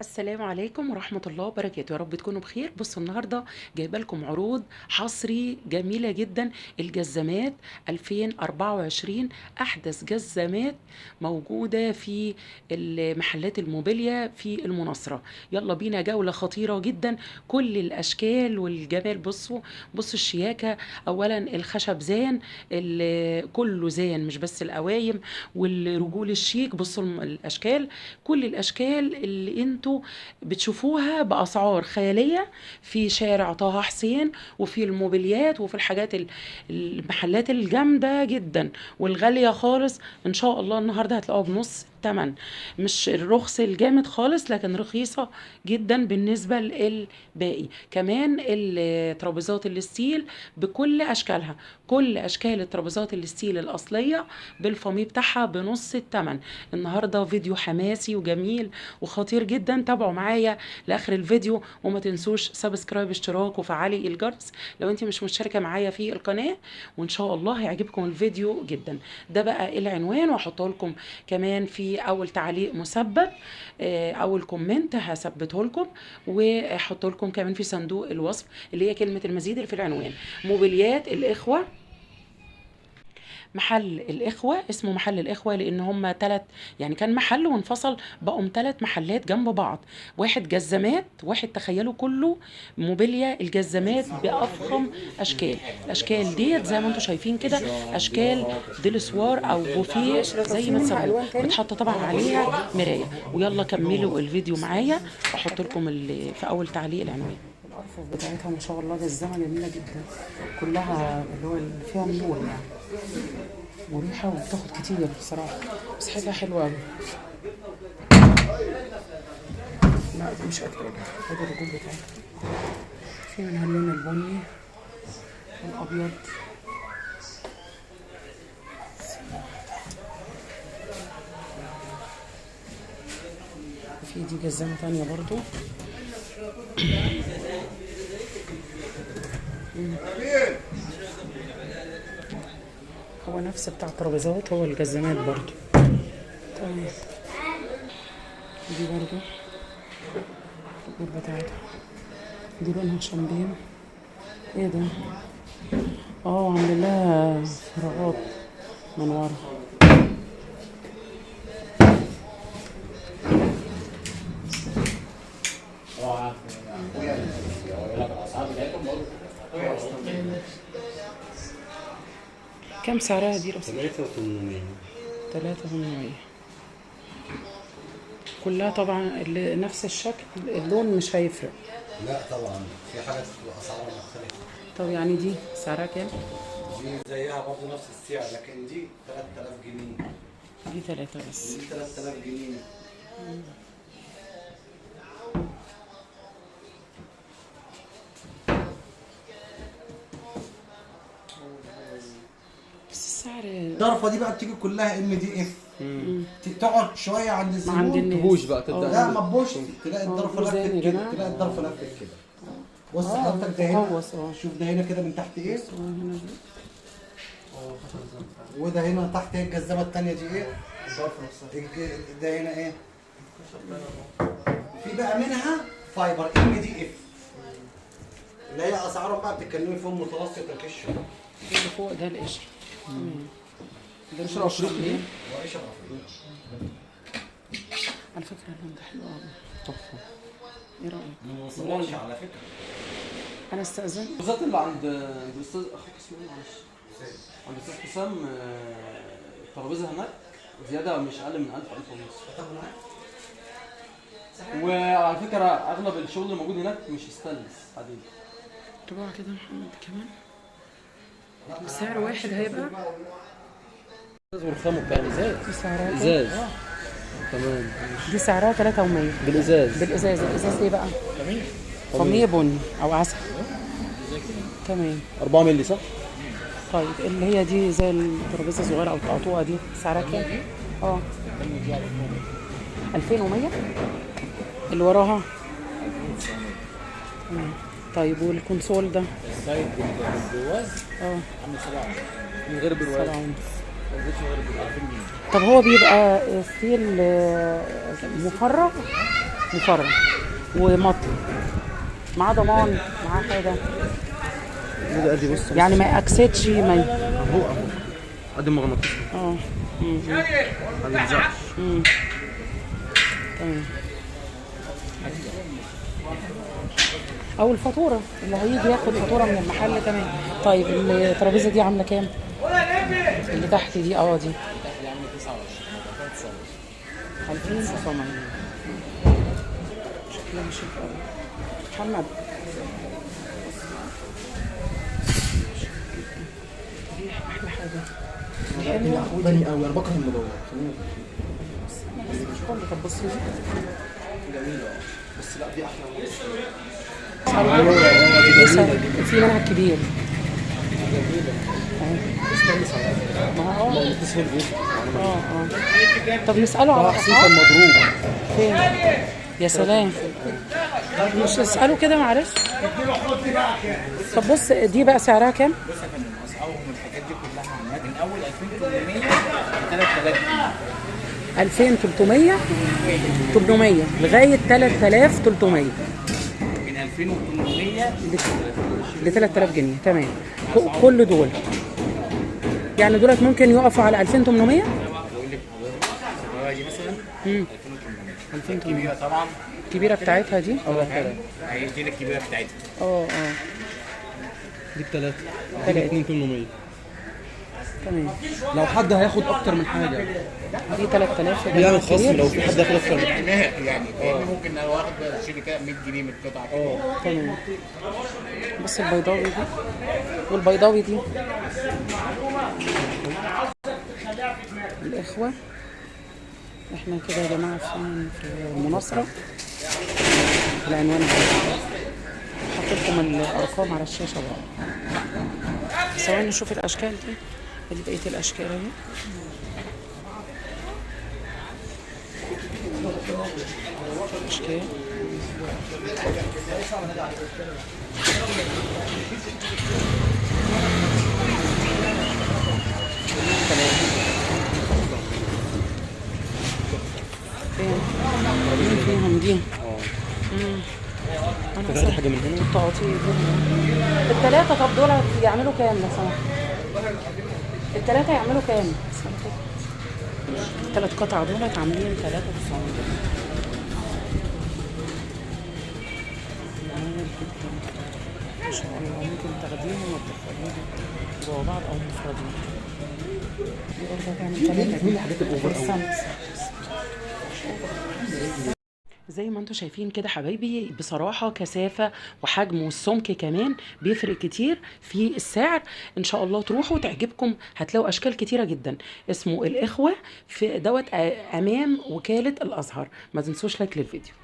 السلام عليكم ورحمة الله وبركاته، يا رب تكونوا بخير. بصوا النهاردة جايبه لكم عروض حصري جميلة جدا. الجزمات 2024 أحدث جزمات موجودة في المحلات الموبيليا في المناصرة. يلا بينا جولة خطيرة جدا، كل الأشكال والجمال. بصوا الشياكة. أولا الخشب زان، كله زان مش بس القوايم والرجول الشيك. بصوا الأشكال، كل الأشكال اللي انتوا بتشوفوها بأسعار خيالية في شارع طه حسين وفي الموبيليات وفي الحاجات المحلات الجامدة جدا والغالية خالص. ان شاء الله النهاردة هتلاقوها بنص الثمن، مش الرخص الجامد خالص لكن رخيصة جدا بالنسبة للباقي. كمان الترابيزات الستيل بكل اشكالها، كل اشكال الترابيزات الستيل الاصلية بالفامي بتاعها بنص الثمن. النهارده فيديو حماسي وجميل وخطير جدا، تابعوا معايا لاخر الفيديو وما تنسوش سبسكرايب، اشتراك، وفعلي الجرس لو انت مش مشتركه معايا في القناه، وان شاء الله هيعجبكم الفيديو جدا. ده بقى العنوان، وهحطه لكم كمان في اول تعليق مثبت، اول كومنت هثبته لكم، واحطه لكم كمان في صندوق الوصف اللي هي كلمه المزيد اللي في العنوان. موبيليات الاخوه، محل الإخوة اسمه محل الإخوة لأن هم يعني كان محل وانفصل بقوا 3 محلات جنب بعض. واحد جزمات، واحد تخيلوا كله موبيليا. الجزمات بأفخم أشكال، الأشكال ديت زي ما انتم شايفين كده، أشكال ديلسوار أو بوفيه زي ما تسموه، بتحط طبعا عليها مراية. ويلا كملوا الفيديو معايا، أحط لكم اللي في أول تعليق العنوان. الأرفف بتاعتها ما شاء الله جزمة جميلة جدا، كلها اللي هو اللي فيها نور يعني، مريحة وبتاخد كتير بصراحة، بس حاجة حلوة أوي. لا دي مش قد كده، ادي الرجول بتاعتها، في منها اللون البني والأبيض. في دي جزامة تانية برضو. هو نفس بتاع الترابيزات، هو الجزامات برضو. طيب دي برضو الرجول بتاعتها، دي لونها شامبين. ايه ده؟ عامل لها فراغات من ورا. كم سعرها دي رصيد؟ 3800. 3800 كلها طبعا نفس الشكل، اللون مش هيفرق. لا طبعا في حاجات بتبقى اسعارها مختلفه. طب يعني دي سعرها كام؟ دي زيها برضه نفس السعر، لكن دي 3000 جنيه. دي 3 بس. دي 3000 جنيه. بس السعر الضرفه دي بقى بتيجي كلها MDF. تقعد شويه عند الزبون عند الناس تبوش بقى تبدا. لا ما تبوش، تلاقي الضرفه لفت ميزان يا كده، جماعة. تلاقي الضرفه لفت كده. بص حضرتك ده هنا، مقوس. شوف ده هنا كده من تحت ايه، هنا دي. وده هنا تحت ايه الجزامه الثانيه دي ايه، ده هنا ايه، في بقى منها فايبر MDF اللي هي اسعارهم بقى بتتكلمي فيهم متوسط القشره. اللي فوق ده القشر. ده قشر افريقي. وقشره افريقي. على فكرة اللون ده حلو قوي، تحفه. ايه رأيك؟ ما وصلوش على فكره. انا استأذن. بالذات اللي عند الاستاذ اخوك اسمه ايه معلش؟ عند الاستاذ حسام. الترابيزه هناك زياده مش اقل من 1000 ونص. وعلى فكره اغلب الشغل اللي موجود هناك مش ستانلس حديد. طبعا كده محمد كمان سعر واحد هيبقى ازاز ورخامه بكام؟ ازاز. دي سعرها ازاز. تمام. دي سعرها 300 بالازاز. بالازاز. الازاز ايه بقى؟ فاميه بني او عسل. تمام. 4 مللي صح؟ طيب اللي هي دي زي الترابيزه الصغيره او القطوعه دي سعرها كام؟ 2100 اللي وراها. تمام. طيب والكونسول ده؟ سايد بالجواز عامل 7 من غير برواز. 7 ونص. طب هو بيبقى ستيل مفرغ مفرغ ومطر، معاه ضمان، معاه حاجه ادي بص يعني ما اكسدش ما اهو ادي المغناطيس اه ما بيلزقش. تمام. او الفاتوره اللي هيجي ياخد فاتوره من المحل كمان. طيب الترابيزه دي عامله كام؟ اللي تحت دي دي 2900. شكلها مش شيك قوي. محمد دي احلى حاجه. دي حلوه عجباني قوي، انا بكره المدور. مش كل. طب بصي دي جميله بس لا دي احلى. في منها الكبير. ما هو طب نسأله على الأسعار. مضروب فين؟ يا سلام. مش نسأله كده معلش. طب بص دي بقى سعرها كام؟ بص يا فندم، اسعارهم الحاجات دي كلها عامة من اول 2800 ل 3000 جنيه. 2300 800 لغاية 3300 من 2800 ل 3000 جنيه. تمام. كل دول يعني دولت ممكن يقفوا على 2800. بقول لك الصغيرة دي مثلا 2800. 2800. الكبيرة طبعا الكبيرة بتاعتها دي هي دي الكبيرة بتاعتها. دي بتلاتة، تلاتة. دي 2800. تمام. لو حد هياخد اكتر من حاجه دي 3000 بيعمل خصم لو في حد هياخد اكتر من حاجه. يعني كأنه ممكن لو واخد شيل كده 100 جنيه من القطعة كده. تمام. بس البيضاوي دي والبيضاوي دي الإخوة. احنا كده يا جماعة في المناصرة. العنوان ده حاطط لكم الأرقام على الشاشة بقى. ثواني نشوف الأشكال دي اللي بقية الأشكال اهي. أشكال مين فيهم دي؟ انا تاخدي حاجه من هنا. التقاطيع الثلاثة. طب دول يعملوا كام لو سمحت؟ الثلاثة يعملوا كام؟ الثلاث قطع دولت عاملين 3900. جميل جدا ما شاء الله. ممكن تاخديهم وتدخليهم جوا بعض او مفردين. دي برضه هتعمل 3 الحاجات الاوفر زي ما انتم شايفين كده حبايبي. بصراحة كثافة وحجم والسمك كمان بيفرق كتير في السعر. ان شاء الله تروحوا تعجبكم، هتلاقوا اشكال كتيرة جدا. اسمه الإخوة في دوت امام وكالة الازهر. ما تنسوش لايك للفيديو.